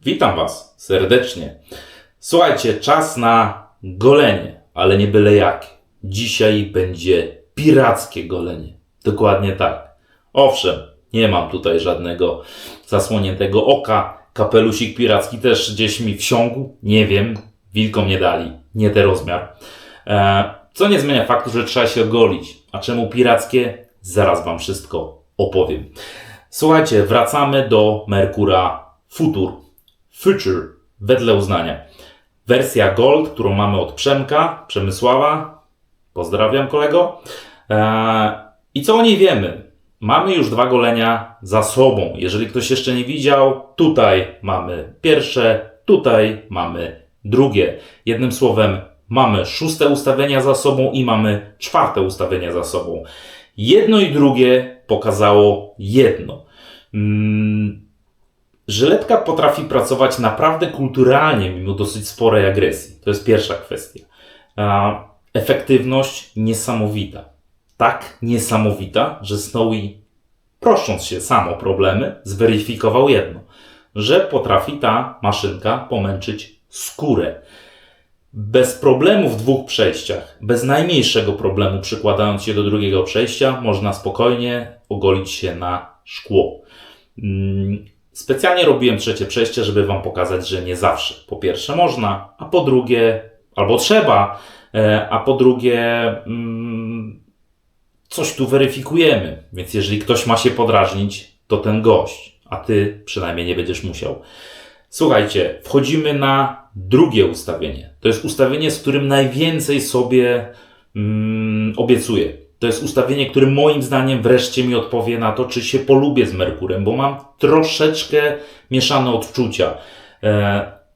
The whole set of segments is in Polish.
Witam Was serdecznie. Słuchajcie, czas na golenie, ale nie byle jakie. Dzisiaj będzie pirackie golenie. Dokładnie tak. Owszem, nie mam tutaj żadnego zasłoniętego oka. Kapelusik piracki też gdzieś mi wsiąkł. Nie wiem, wilkom nie dali. Nie ten rozmiar. Co nie zmienia faktu, że trzeba się ogolić. A czemu pirackie? Zaraz Wam wszystko opowiem. Słuchajcie, wracamy do Mercura Future, wedle uznania. Wersja Gold, którą mamy od Przemysława. Pozdrawiam kolego. I co o niej wiemy? Mamy już 2 golenia za sobą. Jeżeli ktoś jeszcze nie widział, tutaj mamy pierwsze, tutaj mamy drugie. Jednym słowem, mamy 6. ustawienia za sobą i mamy 4. ustawienia za sobą. Jedno i drugie pokazało jedno. Żyletka potrafi pracować naprawdę kulturalnie, mimo dosyć sporej agresji. To jest pierwsza kwestia. Efektywność niesamowita. Tak niesamowita, że Snowy, prosząc się sam o problemy, zweryfikował jedno. Że potrafi ta maszynka pomęczyć skórę. Bez problemu w 2 przejściach, bez najmniejszego problemu przykładając się do drugiego przejścia, można spokojnie ogolić się na szkło. Specjalnie robiłem 3. przejście, żeby Wam pokazać, że nie zawsze. Po pierwsze można, a po drugie, albo trzeba, a po drugie coś tu weryfikujemy. Więc jeżeli ktoś ma się podrażnić, to ten gość, a Ty przynajmniej nie będziesz musiał. Słuchajcie, wchodzimy na drugie ustawienie. To jest ustawienie, z którym najwięcej sobie obiecuję. To jest ustawienie, które moim zdaniem wreszcie mi odpowie na to, czy się polubię z Mercurem, bo mam troszeczkę mieszane odczucia.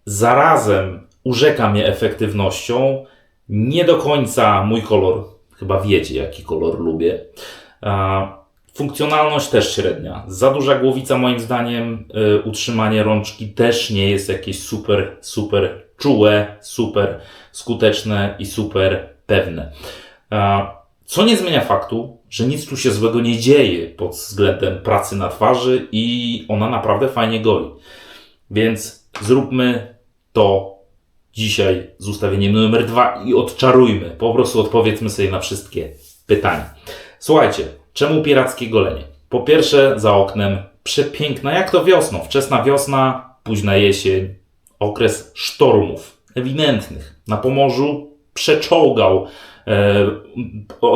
Zarazem urzeka mnie efektywnością. Nie do końca mój kolor. Chyba wiecie, jaki kolor lubię. Funkcjonalność też średnia. Za duża głowica moim zdaniem. Utrzymanie rączki też nie jest jakieś super czułe, super skuteczne i super pewne. Co nie zmienia faktu, że nic tu się złego nie dzieje pod względem pracy na twarzy i ona naprawdę fajnie goli. Więc zróbmy to dzisiaj z ustawieniem numer 2 i odczarujmy. Po prostu odpowiedzmy sobie na wszystkie pytania. Słuchajcie, czemu pirackie golenie? Po pierwsze, za oknem przepiękna, jak to wiosną. Wczesna wiosna, późna jesień, okres sztormów ewidentnych. Na Pomorzu przeczołgał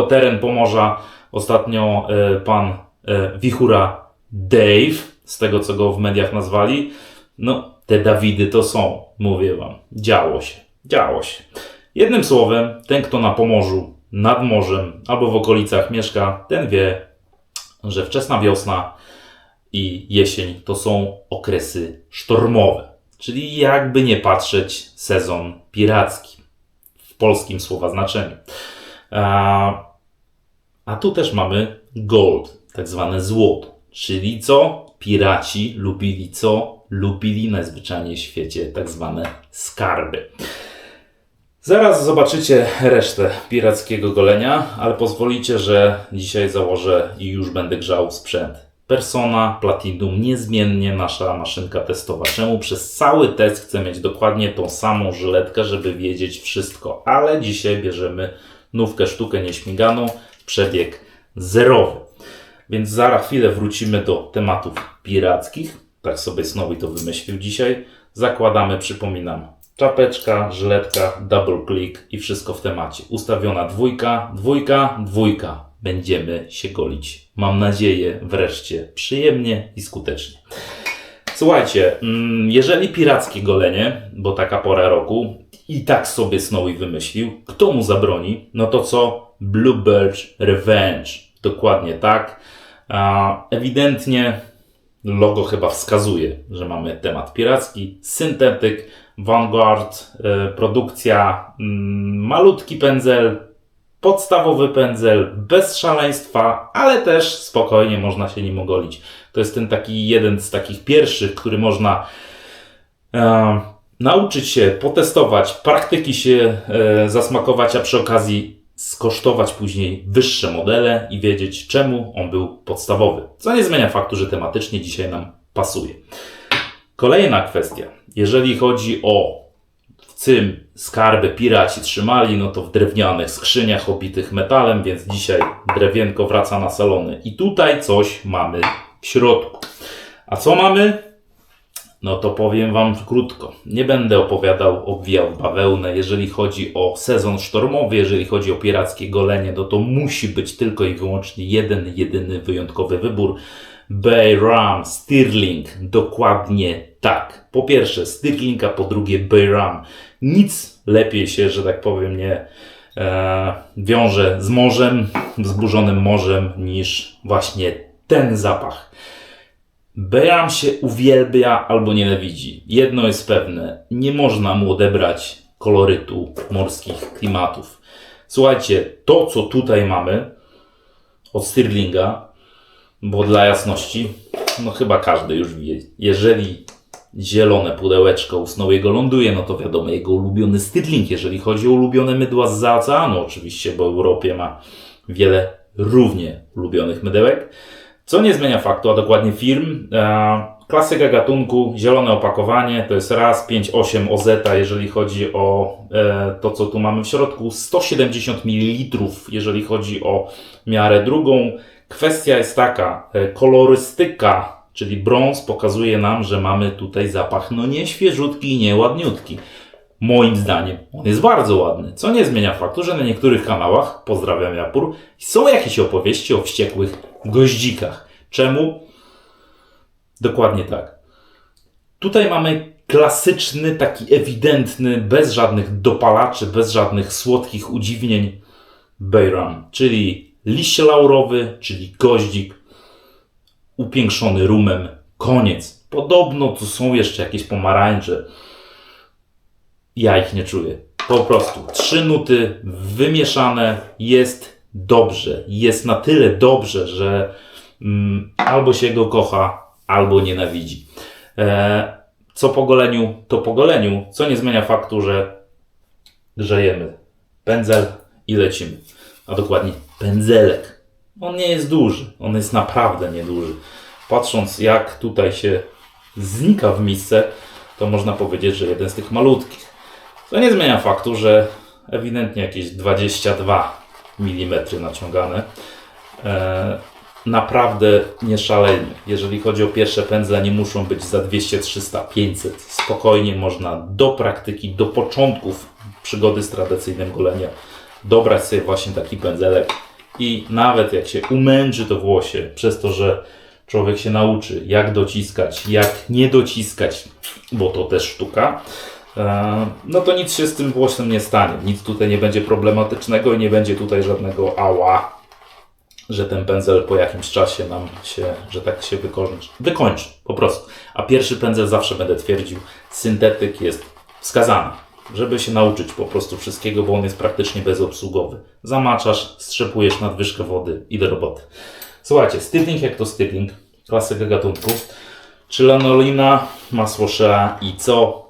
teren Pomorza ostatnio pan wichura Dave, z tego co go w mediach nazwali. No, te Dawidy to są, mówię Wam. Działo się. Jednym słowem, ten kto na Pomorzu, nad morzem albo w okolicach mieszka, ten wie, że wczesna wiosna i jesień to są okresy sztormowe. Czyli jakby nie patrzeć, sezon piracki. W polskim słowa znaczeniu. A tu też mamy gold, tak zwane złoto. Czyli co? Piraci lubili najzwyczajniej w świecie tak zwane skarby. Zaraz zobaczycie resztę pirackiego golenia, ale pozwolicie, że dzisiaj założę i już będę grzał sprzęt. Persona Platinum, niezmiennie nasza maszynka testowa. Czemu? Przez cały test chcę mieć dokładnie tą samą żyletkę, żeby wiedzieć wszystko. Ale dzisiaj bierzemy nówkę, sztukę nieśmiganą, przebieg 0. Więc za chwilę wrócimy do tematów pirackich. Tak sobie Snowy to wymyślił dzisiaj. Zakładamy, przypominam, czapeczka, żyletka, double click i wszystko w temacie. Ustawiona 2. Będziemy się golić. Mam nadzieję wreszcie przyjemnie i skutecznie. Słuchajcie, jeżeli pirackie golenie, bo taka pora roku i tak sobie Snowy wymyślił, kto mu zabroni? No to co? Bluebird Revenge. Dokładnie tak. Ewidentnie logo chyba wskazuje, że mamy temat piracki. Syntetyk, Vanguard, produkcja, malutki pędzel, podstawowy pędzel, bez szaleństwa, ale też spokojnie można się nim ogolić. To jest ten taki jeden z takich pierwszych, który można nauczyć się, potestować, praktyki się zasmakować, a przy okazji skosztować później wyższe modele i wiedzieć, czemu on był podstawowy. Co nie zmienia faktu, że tematycznie dzisiaj nam pasuje. Kolejna kwestia. Jeżeli chodzi o czym skarby piraci trzymali, no to w drewnianych skrzyniach obitych metalem, więc dzisiaj drewienko wraca na salony. I tutaj coś mamy w środku. A co mamy? No to powiem wam krótko. Nie będę opowiadał, obwijał bawełnę. Jeżeli chodzi o sezon sztormowy, jeżeli chodzi o pirackie golenie, no to musi być tylko i wyłącznie jeden, jedyny wyjątkowy wybór. Bayram Stirling. Dokładnie tak. Po pierwsze Stirling, a po drugie Bayram. Nic lepiej się, że tak powiem, nie wiąże z morzem, wzburzonym morzem, niż właśnie ten zapach. Bayram się uwielbia albo nienawidzi. Jedno jest pewne, nie można mu odebrać kolorytu morskich klimatów. Słuchajcie, to co tutaj mamy od Stirlinga, bo dla jasności, no chyba każdy już wie, jeżeli zielone pudełeczko u Snowiego ląduje, no to wiadomo, jego ulubiony Stirling. Jeżeli chodzi o ulubione mydła zza oceanu, oczywiście, bo w Europie ma wiele równie ulubionych mydełek. Co nie zmienia faktu, a dokładnie firm. Klasyka gatunku, zielone opakowanie, to jest raz 5,8 OZ, jeżeli chodzi o to, co tu mamy w środku. 170 ml, jeżeli chodzi o miarę drugą. Kwestia jest taka, kolorystyka, czyli brąz pokazuje nam, że mamy tutaj zapach no nie świeżutki i nie ładniutki. Moim zdaniem on jest bardzo ładny, co nie zmienia faktu, że na niektórych kanałach, pozdrawiam Japur, są jakieś opowieści o wściekłych goździkach. Czemu? Dokładnie tak. Tutaj mamy klasyczny, taki ewidentny, bez żadnych dopalaczy, bez żadnych słodkich udziwnień Bayram, czyli liście laurowy, czyli goździk, upiększony rumem, koniec. Podobno tu są jeszcze jakieś pomarańcze. Ja ich nie czuję. Po prostu 3 nuty wymieszane, jest dobrze. Jest na tyle dobrze, że albo się go kocha, albo nienawidzi. Co po goleniu, to po goleniu, co nie zmienia faktu, że grzejemy pędzel i lecimy. A dokładnie pędzelek. On nie jest duży, on jest naprawdę nieduży. Patrząc jak tutaj się znika w misce, to można powiedzieć, że jeden z tych malutkich. Co nie zmienia faktu, że ewidentnie jakieś 22 mm naciągane. Naprawdę nie szalejmy. Jeżeli chodzi o pierwsze pędzle, nie muszą być za 200, 300, 500. Spokojnie można do praktyki, do początków przygody z tradycyjnym goleniem dobrać sobie właśnie taki pędzelek i nawet jak się umęczy to włosie, przez to, że człowiek się nauczy jak dociskać, jak nie dociskać, bo to też sztuka, no to nic się z tym włosem nie stanie. Nic tutaj nie będzie problematycznego i nie będzie tutaj żadnego ała, że ten pędzel po jakimś czasie nam się, że tak się wykończy po prostu. A pierwszy pędzel zawsze będę twierdził, syntetyk jest wskazany, żeby się nauczyć po prostu wszystkiego, bo on jest praktycznie bezobsługowy. Zamaczasz, strzepujesz nadwyżkę wody i do roboty. Słuchajcie, Stirling jak to Stirling, klasyka gatunku, czy lanolina, masło shea i co?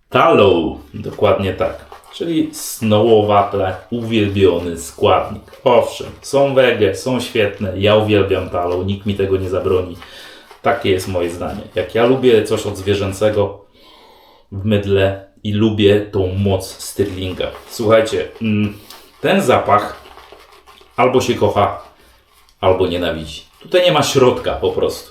Tallow, dokładnie tak. Czyli snowowatle, uwielbiony składnik. Owszem, są wege, są świetne, ja uwielbiam tallow, nikt mi tego nie zabroni. Takie jest moje zdanie. Jak ja lubię coś od zwierzęcego w mydle i lubię tą moc Stirlinga. Słuchajcie, ten zapach albo się kocha, albo nienawidzi. Tutaj nie ma środka po prostu.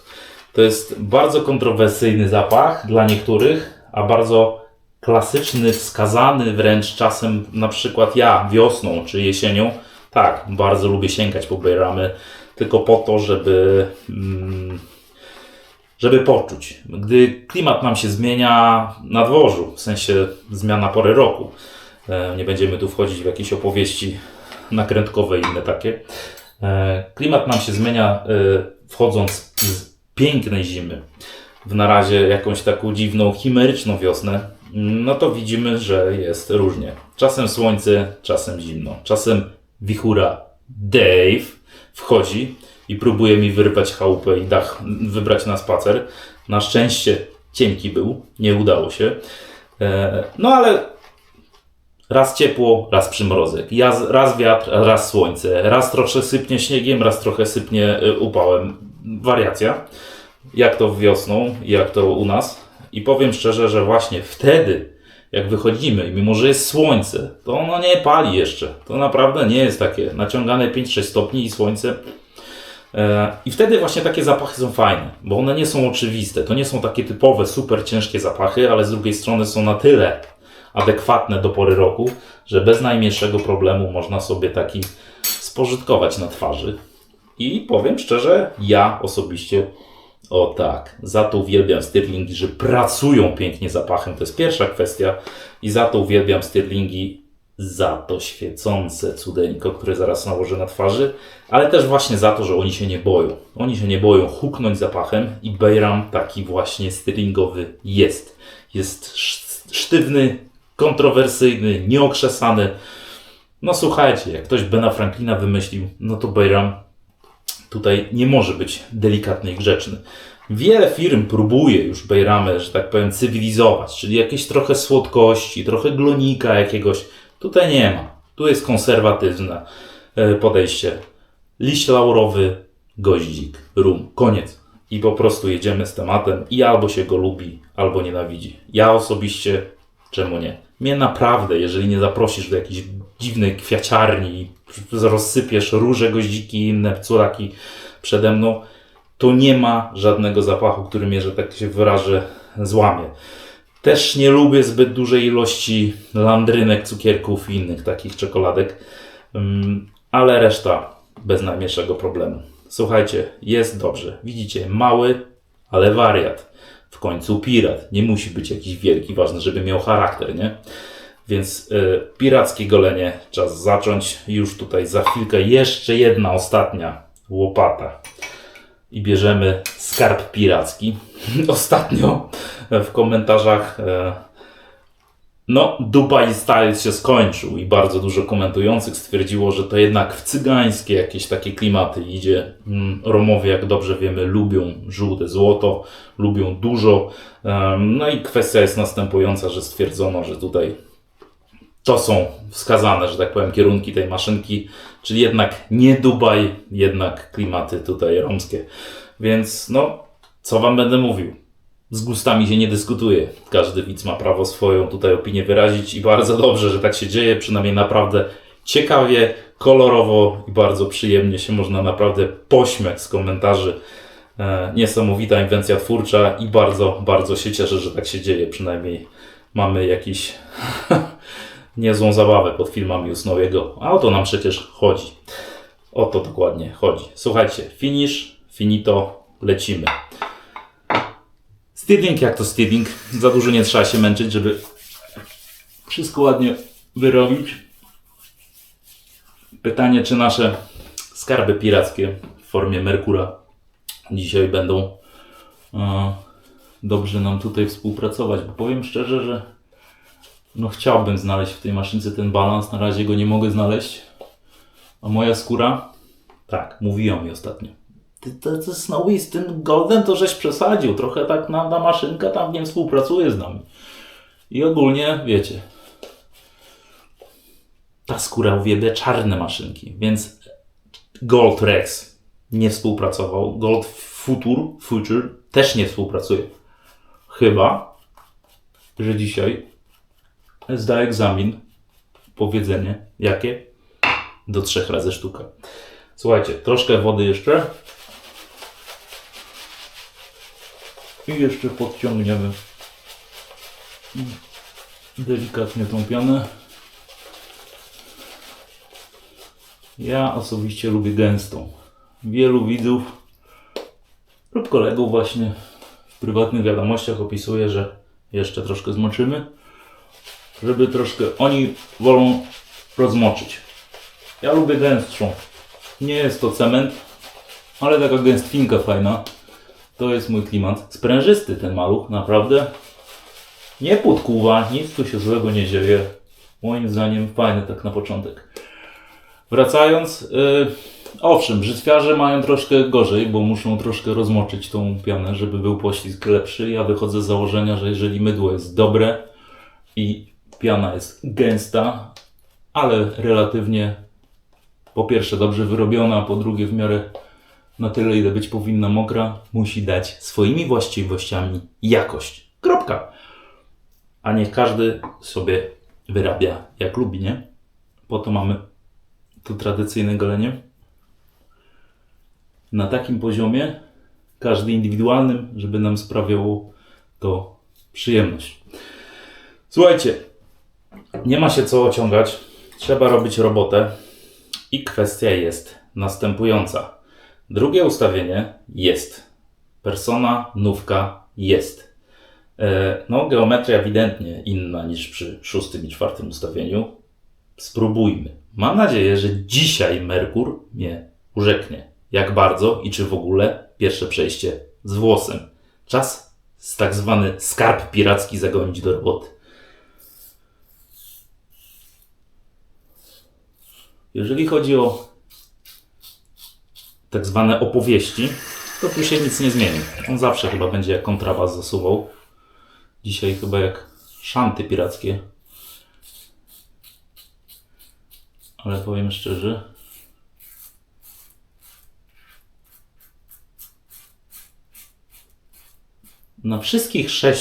To jest bardzo kontrowersyjny zapach dla niektórych, a bardzo klasyczny, wskazany wręcz czasem, na przykład ja wiosną czy jesienią, tak, bardzo lubię sięgać po Bayramy, tylko po to, żeby poczuć. Gdy klimat nam się zmienia na dworzu, w sensie zmiana pory roku, nie będziemy tu wchodzić w jakieś opowieści nakrętkowe i inne takie, klimat nam się zmienia wchodząc z pięknej zimy w na razie jakąś taką dziwną, chimeryczną wiosnę, no to widzimy, że jest różnie. Czasem słońce, czasem zimno. Czasem wichura Dave wchodzi i próbuje mi wyrwać chałupę i dach wybrać na spacer. Na szczęście cienki był, nie udało się. No ale raz ciepło, raz przymrozek. Raz wiatr, raz słońce. Raz trochę sypnie śniegiem, raz trochę sypnie upałem. Wariacja. jak to wiosną i jak to u nas. I powiem szczerze, że właśnie wtedy, jak wychodzimy, mimo że jest słońce, to ono nie pali jeszcze. To naprawdę nie jest takie naciągane 5-6 stopni i słońce. I wtedy właśnie takie zapachy są fajne, bo one nie są oczywiste. To nie są takie typowe, super ciężkie zapachy, ale z drugiej strony są na tyle adekwatne do pory roku, że bez najmniejszego problemu można sobie taki spożytkować na twarzy. I powiem szczerze, ja osobiście, o tak, za to uwielbiam Stirlingi, że pracują pięknie zapachem, to jest pierwsza kwestia. I za to uwielbiam Stirlingi, za to świecące cudeńko, które zaraz nałożę na twarzy, ale też właśnie za to, że oni się nie boją. Oni się nie boją huknąć zapachem i Bayram taki właśnie Stirlingowy jest. Jest sztywny, kontrowersyjny, nieokrzesany. No słuchajcie, jak ktoś Bena Franklina wymyślił, no to Bayram tutaj nie może być delikatny i grzeczny. Wiele firm próbuje już Bayramy, że tak powiem, cywilizować, czyli jakieś trochę słodkości, trochę glonika jakiegoś. Tutaj nie ma. Tu jest konserwatywne podejście. Liść laurowy, goździk, rum. Koniec. I po prostu jedziemy z tematem i albo się go lubi, albo nienawidzi. Ja osobiście, czemu nie? Mnie naprawdę, jeżeli nie zaprosisz do jakiejś dziwnej kwiaciarni i rozsypiesz róże, goździki i inne curaki przede mną, to nie ma żadnego zapachu, który mnie, że tak się wyrażę, złamie. Też nie lubię zbyt dużej ilości landrynek, cukierków i innych takich czekoladek, ale reszta bez najmniejszego problemu. Słuchajcie, jest dobrze. Widzicie, mały, ale wariat. W końcu pirat. Nie musi być jakiś wielki, ważne, żeby miał charakter, nie? Więc pirackie golenie czas zacząć. Już tutaj za chwilkę jeszcze jedna, ostatnia łopata. I bierzemy skarb piracki. Ostatnio w komentarzach no, Dubai Styles się skończył i bardzo dużo komentujących stwierdziło, że to jednak w cygańskie jakieś takie klimaty idzie. Romowie, jak dobrze wiemy, lubią żółte złoto, lubią dużo. No i kwestia jest następująca, że stwierdzono, że tutaj to są wskazane, że tak powiem, kierunki tej maszynki, czyli jednak nie Dubaj, jednak klimaty tutaj romskie. Więc no, co wam będę mówił? Z gustami się nie dyskutuje. Każdy widz ma prawo swoją tutaj opinię wyrazić i bardzo dobrze, że tak się dzieje. Przynajmniej naprawdę ciekawie, kolorowo i bardzo przyjemnie się można naprawdę pośmiać z komentarzy. Niesamowita inwencja twórcza i bardzo, bardzo się cieszę, że tak się dzieje. Przynajmniej mamy jakiś niezłą zabawę pod filmami u Snowiego. A o to nam przecież chodzi. O to dokładnie chodzi. Słuchajcie, finish, finito, lecimy. Stirling jak to Stirling. Za dużo nie trzeba się męczyć, żeby wszystko ładnie wyrobić. Pytanie, czy nasze skarby pirackie w formie Merkura dzisiaj będą dobrze nam tutaj współpracować. Bo powiem szczerze, że no chciałbym znaleźć w tej maszynce ten balans. Na razie go nie mogę znaleźć. A moja skóra? Tak, mówiła mi ostatnio. Ty Snowy z tym Goldem to żeś przesadził. Trochę tak ta maszynka tam nie współpracuje z nami. I ogólnie, wiecie, ta skóra uwielbia czarne maszynki, więc Gold Rex nie współpracował. Gold Future też nie współpracuje. Chyba, że dzisiaj zda egzamin. Powiedzenie jakie? Do 3 razy sztuka. Słuchajcie, troszkę wody jeszcze. I jeszcze podciągniemy delikatnie tą pianę. Ja osobiście lubię gęstą. Wielu widzów lub kolegów właśnie w prywatnych wiadomościach opisuje, że jeszcze troszkę zmoczymy, żeby troszkę oni wolą rozmoczyć. Ja lubię gęstszą. Nie jest to cement, ale taka gęstwinka fajna. To jest mój klimat. Sprężysty ten maluch, naprawdę. Nie podkuwa, nic tu się złego nie dzieje. Moim zdaniem fajny tak na początek. Wracając, owszem, brzytwiarze mają troszkę gorzej, bo muszą troszkę rozmoczyć tą pianę, żeby był poślizg lepszy. Ja wychodzę z założenia, że jeżeli mydło jest dobre i piana jest gęsta, ale relatywnie po pierwsze dobrze wyrobiona, po drugie w miarę na tyle, ile być powinna mokra, musi dać swoimi właściwościami jakość. Kropka. A niech każdy sobie wyrabia jak lubi, nie? Po to mamy to tradycyjne golenie. Na takim poziomie, każdy indywidualnym, żeby nam sprawiało to przyjemność. Słuchajcie, nie ma się co ociągać, trzeba robić robotę i kwestia jest następująca. Drugie ustawienie jest. Persona, nówka jest. No, geometria ewidentnie inna niż przy 6. i 4. ustawieniu. Spróbujmy. Mam nadzieję, że dzisiaj Merkur mnie urzeknie. Jak bardzo i czy w ogóle pierwsze przejście z włosem. Czas tak zwany skarb piracki zagonić do roboty. Jeżeli chodzi o tak zwane opowieści, to tu się nic nie zmieni. On zawsze chyba będzie jak kontrabas zasuwał. Dzisiaj chyba jak szanty pirackie. Ale powiem szczerze, na wszystkich 3,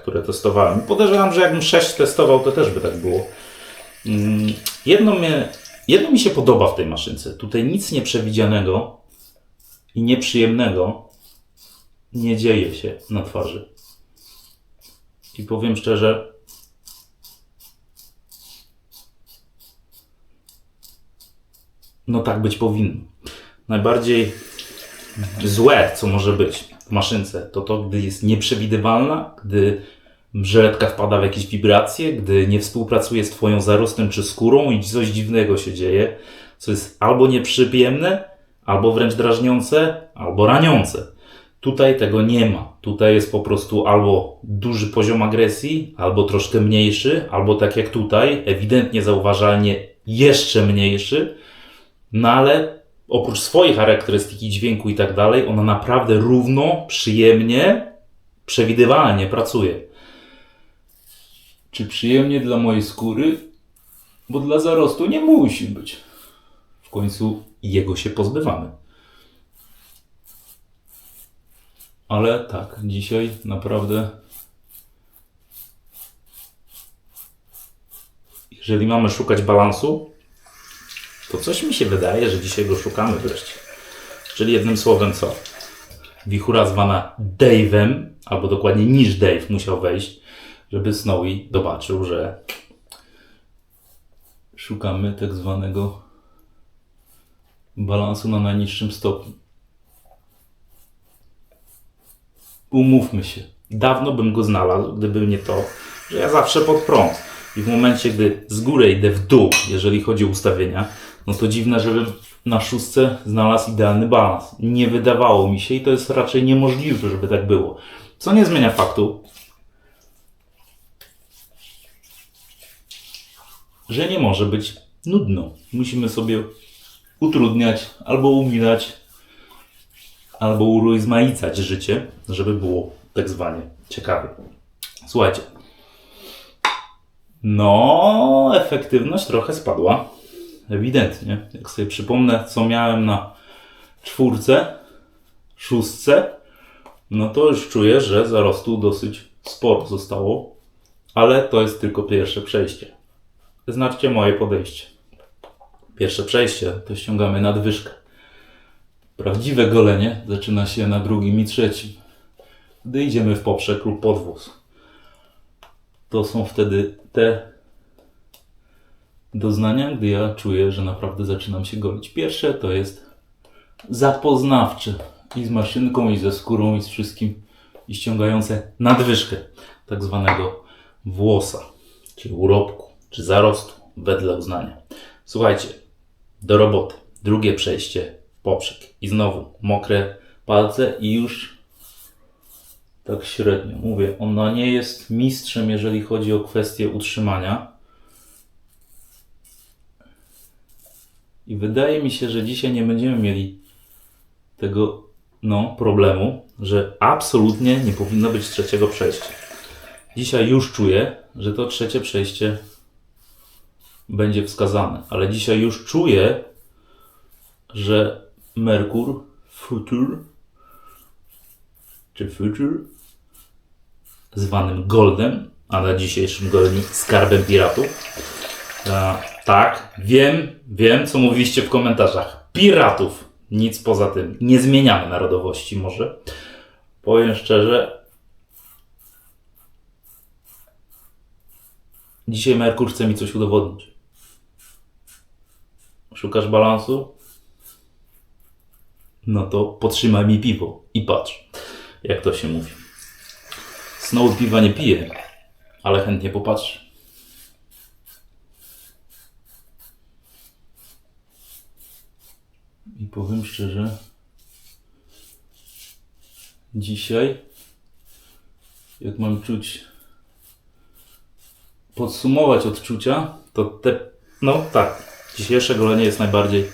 które testowałem, podejrzewam, że jakbym 6 testował, to też by tak było. Jedno mi się podoba w tej maszynce. Tutaj nic nieprzewidzianego i nieprzyjemnego nie dzieje się na twarzy. I powiem szczerze, no tak być powinno. Najbardziej złe, co może być w maszynce, to gdy jest nieprzewidywalna, gdy żeletka wpada w jakieś wibracje, gdy nie współpracuje z twoją zarostem czy skórą i coś dziwnego się dzieje, co jest albo nieprzyjemne, albo wręcz drażniące, albo raniące. Tutaj tego nie ma. Tutaj jest po prostu albo duży poziom agresji, albo troszkę mniejszy, albo tak jak tutaj, ewidentnie zauważalnie jeszcze mniejszy, no ale oprócz swojej charakterystyki dźwięku i tak dalej, ona naprawdę równo, przyjemnie, przewidywalnie pracuje. Czy przyjemnie dla mojej skóry? Bo dla zarostu nie musi być. W końcu jego się pozbywamy. Ale tak, dzisiaj naprawdę, jeżeli mamy szukać balansu, to coś mi się wydaje, że dzisiaj go szukamy wreszcie. Czyli jednym słowem co? Wichura zwana Dave'em, albo dokładnie niż Dave musiał wejść, żeby Snowy zobaczył, że szukamy tak zwanego balansu na najniższym stopniu. Umówmy się, dawno bym go znalazł, gdyby nie to, że ja zawsze pod prąd. I w momencie, gdy z góry idę w dół, jeżeli chodzi o ustawienia, no to dziwne, żebym na 6 znalazł idealny balans. Nie wydawało mi się i to jest raczej niemożliwe, żeby tak było. Co nie zmienia faktu, że nie może być nudno. Musimy sobie utrudniać albo umilać, albo urozmaicać życie, żeby było tak zwanie ciekawe. Słuchajcie. No, efektywność trochę spadła. Ewidentnie. Jak sobie przypomnę, co miałem na 4, 6, no to już czuję, że zarostu dosyć sporo zostało. Ale to jest tylko pierwsze przejście. Znaczcie moje podejście. Pierwsze przejście to ściągamy nadwyżkę. Prawdziwe golenie zaczyna się na 2. i 3. Gdy idziemy w poprzek lub podwóz. To są wtedy te doznania, gdy ja czuję, że naprawdę zaczynam się golić. Pierwsze to jest zapoznawcze. I z maszynką, i ze skórą, i z wszystkim. I ściągające nadwyżkę tak zwanego włosa, czy urobku, czy zarostu, wedle uznania. Słuchajcie, do roboty. Drugie przejście w poprzek. I znowu mokre palce i już tak średnio. Mówię, ona nie jest mistrzem, jeżeli chodzi o kwestię utrzymania. I wydaje mi się, że dzisiaj nie będziemy mieli tego problemu, że absolutnie nie powinno być 3. przejścia. Dzisiaj już czuję, że to 3. przejście będzie wskazane. Ale dzisiaj już czuję, że Merkur Future, czy Future, zwanym Goldem, a na dzisiejszym golem skarbem piratów. Tak, wiem, co mówiliście w komentarzach. Piratów, nic poza tym. Nie zmieniamy narodowości może. Powiem szczerze, dzisiaj Merkur chce mi coś udowodnić. Szukasz balansu? No to potrzymaj mi piwo i patrz, jak to się mówi. Znowu piwa nie piję, ale chętnie popatrzę. I powiem szczerze, dzisiaj, jak mam podsumować odczucia, to dzisiejsze golenie jest najbardziej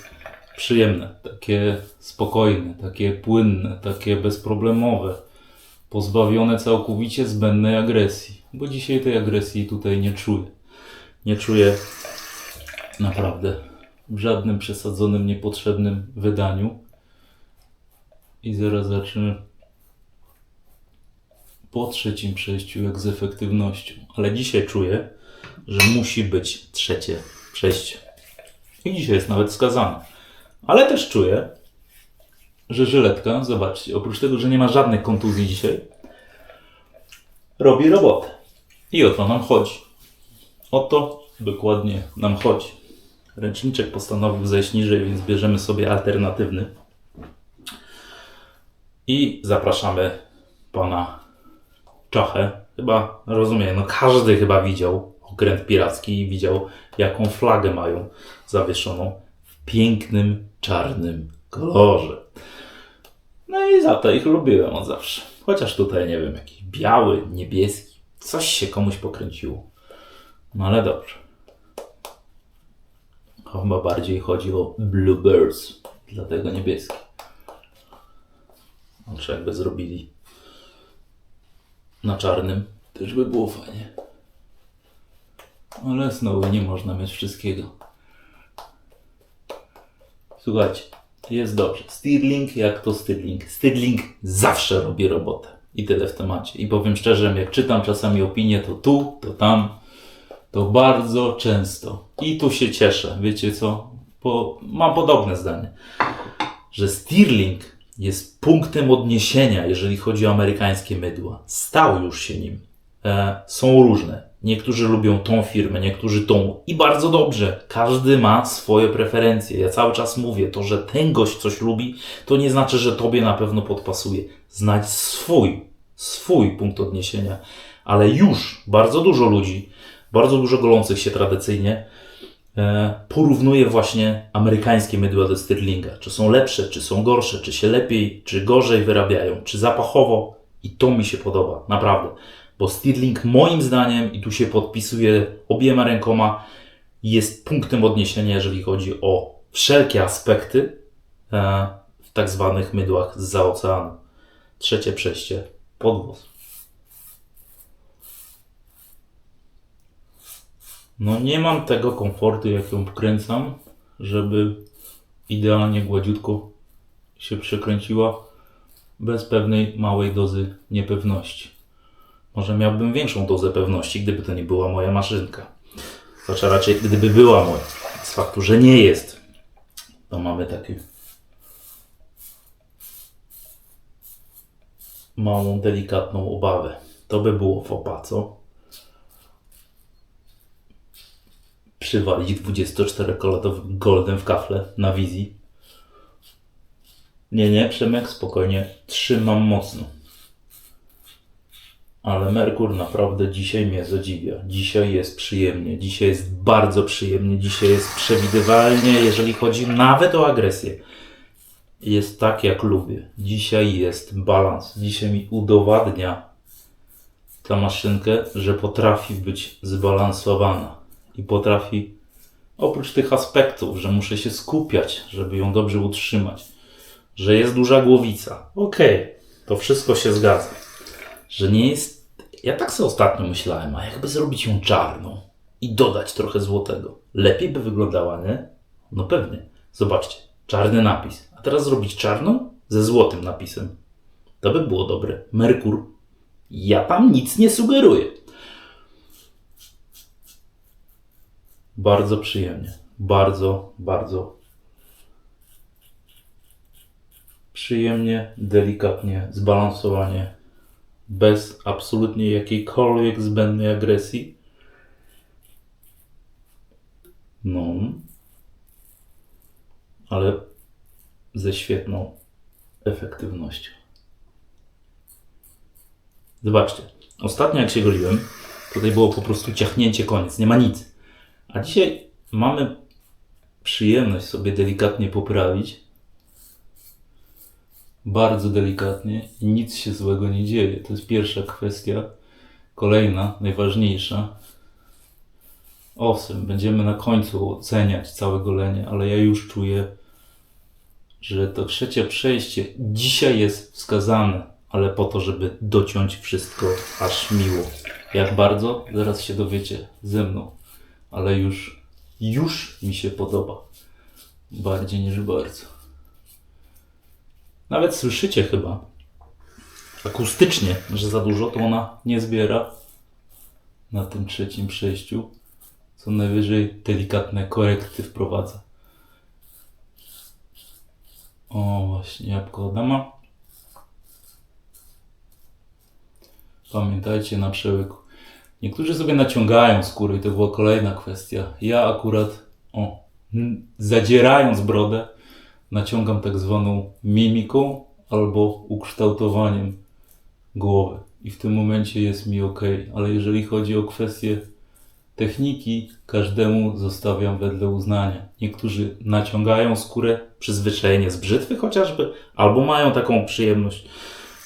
przyjemne, takie spokojne, takie płynne, takie bezproblemowe, pozbawione całkowicie zbędnej agresji, bo dzisiaj tej agresji tutaj nie czuję. Nie czuję naprawdę w żadnym przesadzonym, niepotrzebnym wydaniu. I zaraz zacznę po trzecim przejściu, jak z efektywnością. Ale dzisiaj czuję, że musi być trzecie przejście. I dzisiaj jest nawet wskazane. Ale też czuję, że żyletka, zobaczcie, oprócz tego, że nie ma żadnych kontuzji dzisiaj, robi robotę. I o to nam chodzi. O to dokładnie nam chodzi. Ręczniczek postanowił zejść niżej, więc bierzemy sobie alternatywny. I zapraszamy pana Czachę. Chyba, rozumiem, no każdy chyba widział okręt piracki i widział, jaką flagę mają zawieszoną w pięknym, czarnym kolorze. No i za to ich lubiłem od zawsze. Chociaż tutaj, nie wiem, jakiś biały, niebieski. Coś się komuś pokręciło. No ale dobrze. Chyba bardziej chodzi o Bluebirds. Dlatego niebieski. Znaczy jakby zrobili na czarnym, też by było fajnie. Ale znowu nie można mieć wszystkiego. Słuchajcie, jest dobrze. Stirling jak to Stirling. Stirling zawsze robi robotę. I tyle w temacie. I powiem szczerze, jak czytam czasami opinie, to tu, to tam, to bardzo często. I tu się cieszę. Wiecie co? Mam podobne zdanie. Że Stirling jest punktem odniesienia, jeżeli chodzi o amerykańskie mydła. Stał już się nim. Są różne. Niektórzy lubią tą firmę, niektórzy tą. I bardzo dobrze. Każdy ma swoje preferencje. Ja cały czas mówię, to, że ten gość coś lubi, to nie znaczy, że tobie na pewno podpasuje. Znajdź swój punkt odniesienia. Ale już bardzo dużo ludzi, bardzo dużo golących się tradycyjnie porównuje właśnie amerykańskie mydła do Stirlinga. Czy są lepsze, czy są gorsze, czy się lepiej, czy gorzej wyrabiają, czy zapachowo. I to mi się podoba, naprawdę. Bo Stirling moim zdaniem, i tu się podpisuję obiema rękoma, jest punktem odniesienia, jeżeli chodzi o wszelkie aspekty w tak zwanych mydłach zza oceanu. Trzecie przejście, podwóz. No nie mam tego komfortu, jak ją wkręcam, żeby idealnie gładziutko się przekręciła bez pewnej małej dozy niepewności. Może miałbym większą dozę pewności, gdyby to nie była moja maszynka. Znaczy raczej gdyby była moja. Z faktu, że nie jest, to mamy taką małą, delikatną obawę. To by było fopa, co? Przywalić 24-karatowym goldem w kafle na wizji. Nie, Przemek, spokojnie. Trzymam mocno. Ale Merkur naprawdę dzisiaj mnie zadziwia. Dzisiaj jest przyjemnie. Dzisiaj jest bardzo przyjemnie. Dzisiaj jest przewidywalnie, jeżeli chodzi nawet o agresję. Jest tak, jak lubię. Dzisiaj jest balans. Dzisiaj mi udowadnia ta maszynkę, że potrafi być zbalansowana. I potrafi, oprócz tych aspektów, że muszę się skupiać, żeby ją dobrze utrzymać, że jest duża głowica. Okej, to wszystko się zgadza. Że nie jest... Ja tak sobie ostatnio myślałem, a jakby zrobić ją czarną i dodać trochę złotego. Lepiej by wyglądała, nie? No pewnie. Zobaczcie, czarny napis. A teraz zrobić czarną ze złotym napisem. To by było dobre. Merkur. Ja tam nic nie sugeruję. Bardzo przyjemnie. Bardzo, bardzo przyjemnie, delikatnie, zbalansowanie. Bez absolutnie jakiejkolwiek zbędnej agresji. No. Ale ze świetną efektywnością. Zobaczcie, ostatnio jak się goliłem, tutaj było po prostu ciachnięcie, koniec, nie ma nic. A dzisiaj mamy przyjemność sobie delikatnie poprawić. Bardzo delikatnie i nic się złego nie dzieje. To jest pierwsza kwestia. Kolejna, najważniejsza. Owszem, będziemy na końcu oceniać całe golenie, ale ja już czuję, że to trzecie przejście dzisiaj jest wskazane, ale po to, żeby dociąć wszystko aż miło. Jak bardzo? Zaraz się dowiecie ze mną, ale już mi się podoba. Bardziej niż bardzo. Nawet słyszycie chyba akustycznie, że za dużo to ona nie zbiera na tym trzecim przejściu. Co najwyżej delikatne korekty wprowadza. O, właśnie jabłko Adama. Pamiętajcie na przełyku. Niektórzy sobie naciągają skórę i to była kolejna kwestia. Ja akurat, zadzierając brodę, naciągam tak zwaną mimiką albo ukształtowaniem głowy. I w tym momencie jest mi ok. Ale jeżeli chodzi o kwestię techniki, każdemu zostawiam wedle uznania. Niektórzy naciągają skórę, przyzwyczajenie z brzytwy chociażby, albo mają taką przyjemność.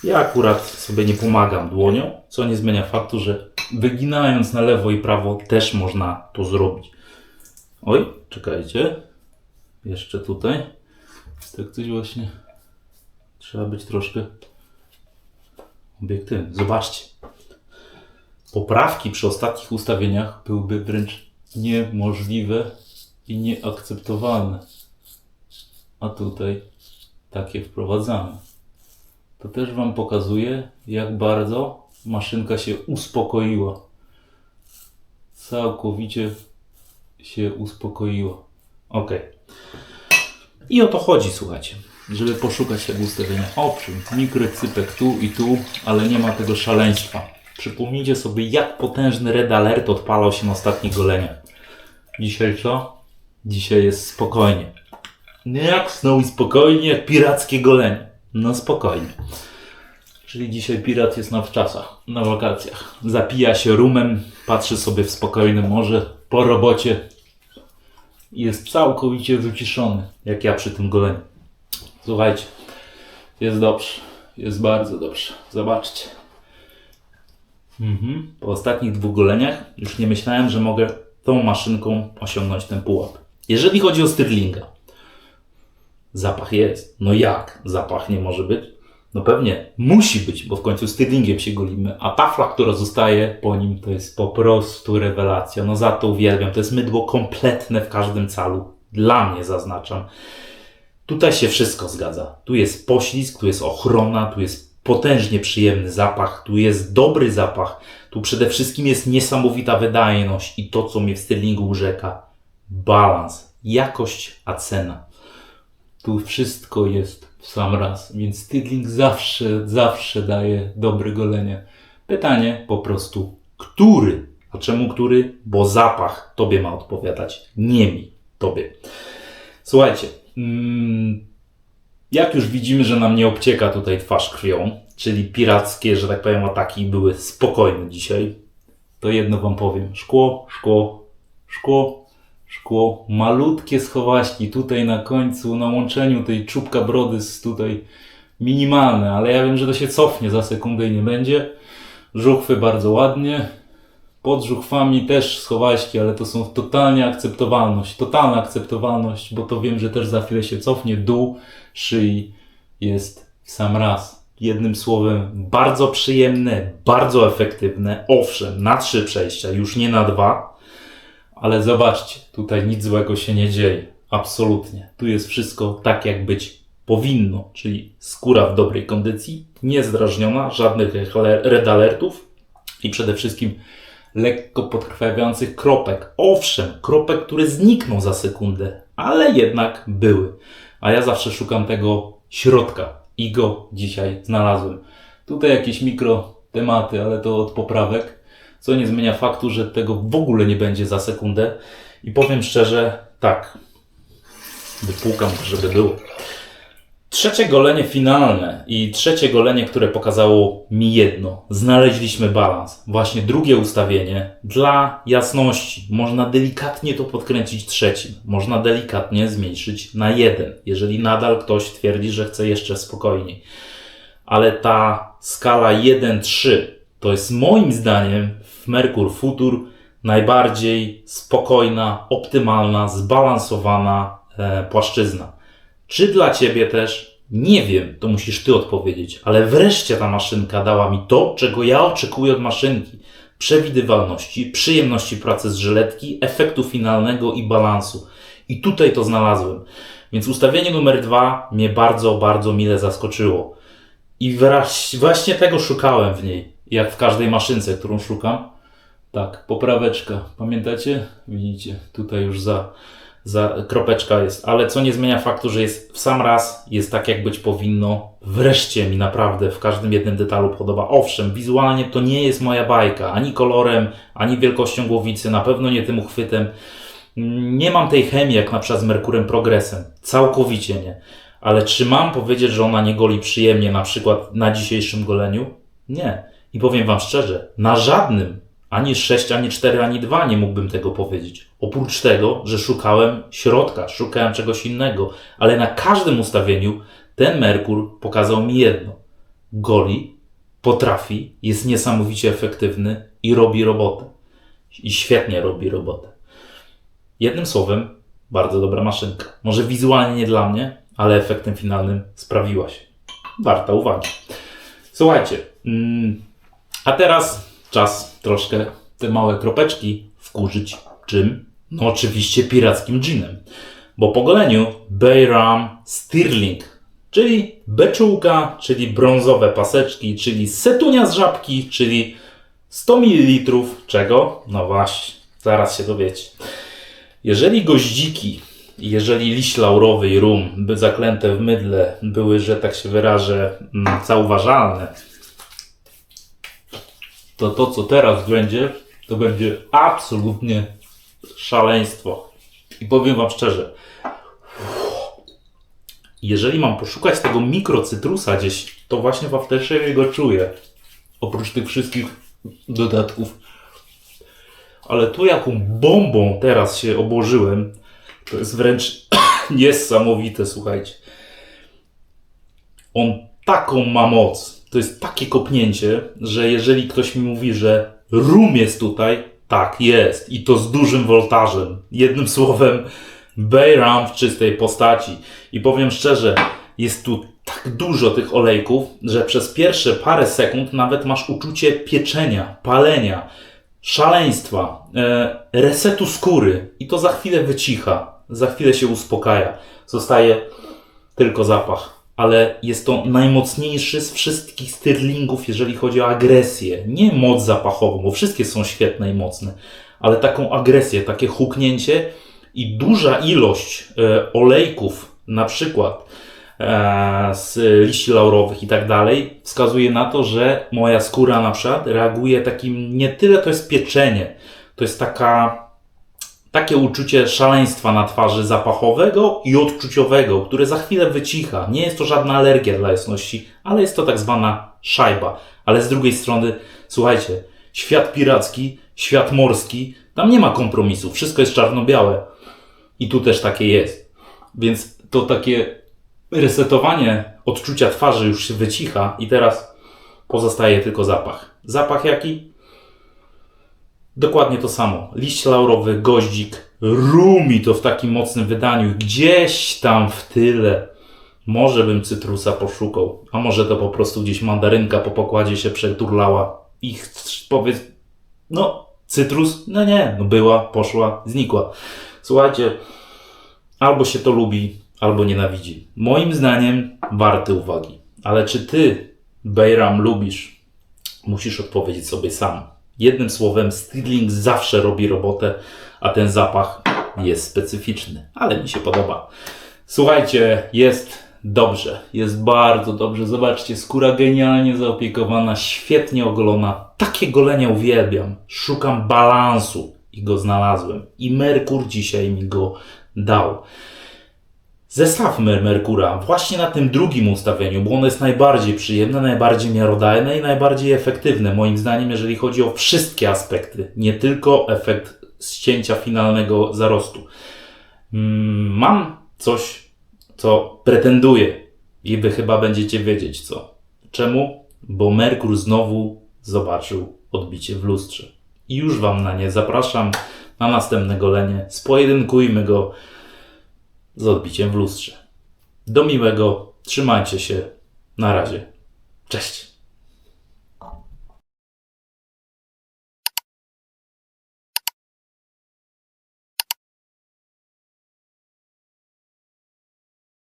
Ja akurat sobie nie pomagam dłonią, co nie zmienia faktu, że wyginając na lewo i prawo też można to zrobić. Oj, czekajcie. Jeszcze tutaj. Tak coś właśnie. Trzeba być troszkę obiektywnym. Zobaczcie. Poprawki przy ostatnich ustawieniach byłyby wręcz niemożliwe i nieakceptowalne. A tutaj takie wprowadzamy. To też Wam pokazuje, jak bardzo maszynka się uspokoiła. Całkowicie się uspokoiła. Ok. I o to chodzi, słuchajcie. Żeby poszukać tego ustawienia. Owszem, mikrocypek tu i tu, ale nie ma tego szaleństwa. Przypomnijcie sobie, jak potężny Red Alert odpalał się na ostatnich goleniach. Dzisiaj co? Dzisiaj jest spokojnie. Nie jak snow i spokojnie, jak pirackie golenie. No spokojnie. Czyli dzisiaj pirat jest na wczasach, na wakacjach. Zapija się rumem, patrzy sobie w spokojne morze, po robocie. Jest całkowicie wyciszony, jak ja przy tym goleniu. Słuchajcie, jest dobrze. Jest bardzo dobrze. Zobaczcie. Po ostatnich 2 goleniach już nie myślałem, że mogę tą maszynką osiągnąć ten pułap. Jeżeli chodzi o Stirlinga, zapach jest. No jak? Zapach nie może być? No pewnie musi być, bo w końcu Stirlingiem się golimy, a tafla, która zostaje po nim, to jest po prostu rewelacja. No za to uwielbiam. To jest mydło kompletne w każdym calu. Dla mnie zaznaczam. Tutaj się wszystko zgadza. Tu jest poślizg, tu jest ochrona, tu jest potężnie przyjemny zapach, tu jest dobry zapach, tu przede wszystkim jest niesamowita wydajność i to, co mnie w Stirlingu urzeka, balans, jakość, a cena. Tu wszystko jest w sam raz, więc Stirling zawsze daje dobre golenie. Pytanie po prostu, który? A czemu który? Bo zapach tobie ma odpowiadać, nie mi, tobie. Słuchajcie, jak już widzimy, że nam nie obcieka tutaj twarz krwią, czyli pirackie, że tak powiem, ataki były spokojne dzisiaj, to jedno Wam powiem. Szkło, szkło, szkło, szkło. Malutkie schowaśki tutaj na końcu, na łączeniu tej czubka brody jest tutaj minimalne, ale ja wiem, że to się cofnie za sekundę i nie będzie. Żuchwy bardzo ładnie. Pod żuchwami też schowaśki, ale to są totalna akceptowalność, bo to wiem, że też za chwilę się cofnie. Dół szyi jest w sam raz. Jednym słowem, bardzo przyjemne, bardzo efektywne. Owszem, na 3 przejścia, już nie na 2, ale zobaczcie, tutaj nic złego się nie dzieje. Absolutnie. Tu jest wszystko tak, jak być powinno, czyli skóra w dobrej kondycji, niezdrażniona, żadnych red alertów i przede wszystkim lekko podkrwawiających kropek. Owszem, kropek, które znikną za sekundę, ale jednak były. A ja zawsze szukam tego środka i go dzisiaj znalazłem. Tutaj jakieś mikro tematy, ale to od poprawek, co nie zmienia faktu, że tego w ogóle nie będzie za sekundę. I powiem szczerze, tak, wypłukam, żeby było. Trzecie golenie finalne i trzecie golenie, które pokazało mi jedno. Znaleźliśmy balans. Właśnie drugie ustawienie. Dla jasności można delikatnie to podkręcić trzecim. Można delikatnie zmniejszyć na 1, jeżeli nadal ktoś twierdzi, że chce jeszcze spokojniej. Ale ta skala 1-3 to jest moim zdaniem w Merkur Futur najbardziej spokojna, optymalna, zbalansowana płaszczyzna. Czy dla Ciebie też? Nie wiem, to musisz Ty odpowiedzieć, ale wreszcie ta maszynka dała mi to, czego ja oczekuję od maszynki. Przewidywalności, przyjemności pracy z żyletki, efektu finalnego i balansu. I tutaj to znalazłem. Więc ustawienie numer 2 mnie bardzo, bardzo mile zaskoczyło. I właśnie tego szukałem w niej, jak w każdej maszynce, którą szukam. Tak, popraweczka. Pamiętacie? Widzicie, tutaj już za kropeczka jest, ale co nie zmienia faktu, że jest w sam raz, jest tak jak być powinno. Wreszcie mi naprawdę w każdym jednym detalu podoba. Owszem, wizualnie to nie jest moja bajka, ani kolorem, ani wielkością głowicy, na pewno nie tym uchwytem. Nie mam tej chemii jak na przykład z Merkurem Progressem, całkowicie nie. Ale czy mam powiedzieć, że ona nie goli przyjemnie, na przykład na dzisiejszym goleniu? Nie. I powiem Wam szczerze, na żadnym, ani 6, ani 4, ani 2 nie mógłbym tego powiedzieć. Oprócz tego, że szukałem środka, szukałem czegoś innego, ale na każdym ustawieniu ten Merkur pokazał mi jedno. Goli, potrafi, jest niesamowicie efektywny i robi robotę. I świetnie robi robotę. Jednym słowem, bardzo dobra maszynka. Może wizualnie nie dla mnie, ale efektem finalnym sprawiła się. Warta uwagi. Słuchajcie, a teraz czas troszkę te małe kropeczki wkurzyć. Czym? No oczywiście pirackim dżinem. Bo po goleniu Bayram Stirling, czyli beczułka, czyli brązowe paseczki, czyli setunia z żabki, czyli 100 ml czego? No właśnie, zaraz się dowiecie. Jeżeli goździki, jeżeli liść laurowy i rum by zaklęte w mydle były, że tak się wyrażę, zauważalne, to co teraz będzie, to będzie absolutnie szaleństwo. I powiem Wam szczerze, jeżeli mam poszukać tego mikrocytrusa gdzieś, to właśnie w aftershave go czuję. Oprócz tych wszystkich dodatków. Ale tu jaką bombą teraz się obłożyłem, to jest wręcz niesamowite, słuchajcie. On taką ma moc, to jest takie kopnięcie, że jeżeli ktoś mi mówi, że rum jest tutaj, tak jest. I to z dużym voltażem. Jednym słowem, Bayram w czystej postaci. I powiem szczerze, jest tu tak dużo tych olejków, że przez pierwsze parę sekund nawet masz uczucie pieczenia, palenia, szaleństwa, resetu skóry. I to za chwilę wycicha. Za chwilę się uspokaja. Zostaje tylko zapach. Ale jest to najmocniejszy z wszystkich Stirlingów, jeżeli chodzi o agresję. Nie moc zapachową, bo wszystkie są świetne i mocne. Ale taką agresję, takie huknięcie i duża ilość olejków, na przykład z liści laurowych i tak dalej, wskazuje na to, że moja skóra na przykład reaguje takim, nie tyle to jest pieczenie, to jest takie uczucie szaleństwa na twarzy zapachowego i odczuciowego, które za chwilę wycicha. Nie jest to żadna alergia dla jasności, ale jest to tak zwana szajba. Ale z drugiej strony, słuchajcie, świat piracki, świat morski, tam nie ma kompromisu, wszystko jest czarno-białe. I tu też takie jest. Więc to takie resetowanie odczucia twarzy już się wycicha i teraz pozostaje tylko zapach. Zapach jaki? Dokładnie to samo. Liść laurowy, goździk, rumi to w takim mocnym wydaniu. Gdzieś tam w tyle. Może bym cytrusa poszukał. A może to po prostu gdzieś mandarynka po pokładzie się przeturlała. I powiedz, no cytrus? No nie. No była, poszła, znikła. Słuchajcie, albo się to lubi, albo nienawidzi. Moim zdaniem warty uwagi. Ale czy ty Bejram lubisz? Musisz odpowiedzieć sobie sam. Jednym słowem, Stirling zawsze robi robotę, a ten zapach jest specyficzny, ale mi się podoba. Słuchajcie, jest dobrze, jest bardzo dobrze. Zobaczcie, skóra genialnie zaopiekowana, świetnie ogolona. Takie golenia uwielbiam. Szukam balansu i go znalazłem. I Merkur dzisiaj mi go dał. Zestawmy Merkura właśnie na tym drugim ustawieniu, bo ono jest najbardziej przyjemne, najbardziej miarodajne i najbardziej efektywne, moim zdaniem, jeżeli chodzi o wszystkie aspekty, nie tylko efekt ścięcia finalnego zarostu. Mam coś, co pretenduję i wy chyba będziecie wiedzieć co. Czemu? Bo Merkur znowu zobaczył odbicie w lustrze. I już wam na nie zapraszam na następne golenie. Spojedynkujmy go z odbiciem w lustrze. Do miłego, trzymajcie się, na razie, cześć.